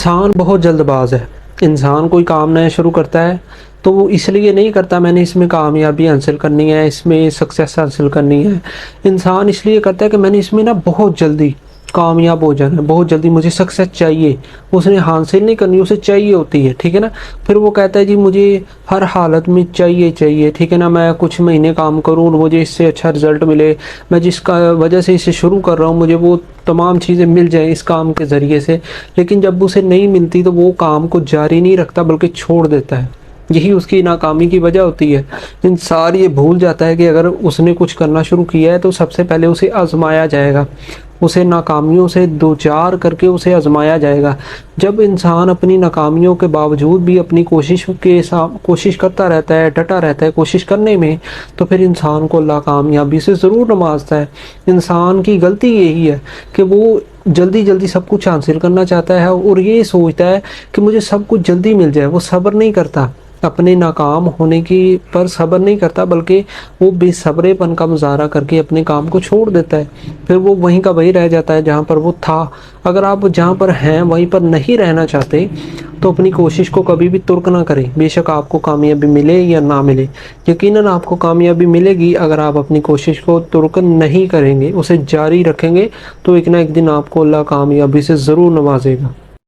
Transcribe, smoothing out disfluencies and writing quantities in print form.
انسان بہت جلد باز ہے۔ انسان کوئی کام نیا شروع کرتا ہے تو وہ اس لیے نہیں کرتا میں نے اس میں کامیابی حاصل کرنی ہے، اس میں سکسیس حاصل کرنی ہے۔ انسان اس لیے کرتا ہے کہ میں نے اس میں بہت جلدی کامیاب ہو جانا ہے، بہت جلدی مجھے سکسیس چاہیے، اس نے حاصل نہیں کرنی، اسے چاہیے ہوتی ہے، ٹھیک ہے نا۔ پھر وہ کہتا ہے جی مجھے ہر حالت میں چاہیے، ٹھیک ہے نا، میں کچھ مہینے کام کروں اور مجھے اس سے اچھا رزلٹ ملے، میں جس کا وجہ سے اسے شروع کر رہا ہوں مجھے وہ تمام چیزیں مل جائیں اس کام کے ذریعے سے۔ لیکن جب اسے نہیں ملتی تو وہ کام کو جاری نہیں رکھتا بلکہ چھوڑ دیتا ہے۔ یہی اس کی ناکامی کی وجہ ہوتی ہے۔ انسان یہ بھول جاتا ہے کہ اگر اس نے کچھ کرنا شروع کیا ہے تو سب سے پہلے اسے آزمایا جائے گا، اسے ناکامیوں سے دوچار کر کے اسے آزمایا جائے گا۔ جب انسان اپنی ناکامیوں کے باوجود بھی اپنی کوشش کرتا رہتا ہے، ڈٹا رہتا ہے کوشش کرنے میں، تو پھر انسان کو اللہ کامیابی سے ضرور نوازتا ہے۔ انسان کی غلطی یہی ہے کہ وہ جلدی سب کچھ حاصل کرنا چاہتا ہے اور یہ سوچتا ہے کہ مجھے سب کچھ جلدی مل جائے۔ وہ صبر نہیں کرتا، اپنے ناکام ہونے کی پر صبر نہیں کرتا بلکہ وہ بے صبرے پن کا مظاہرہ کر کے اپنے کام کو چھوڑ دیتا ہے۔ پھر وہ وہیں کا وہیں رہ جاتا ہے جہاں پر وہ تھا۔ اگر آپ جہاں پر ہیں وہیں پر نہیں رہنا چاہتے تو اپنی کوشش کو کبھی بھی ترک نہ کریں، بے شک آپ کو کامیابی ملے یا نہ ملے۔ یقیناً آپ کو کامیابی ملے گی اگر آپ اپنی کوشش کو ترک نہیں کریں گے، اسے جاری رکھیں گے، تو ایک نہ ایک دن آپ کو اللہ کامیابی سے ضرور نوازے گا۔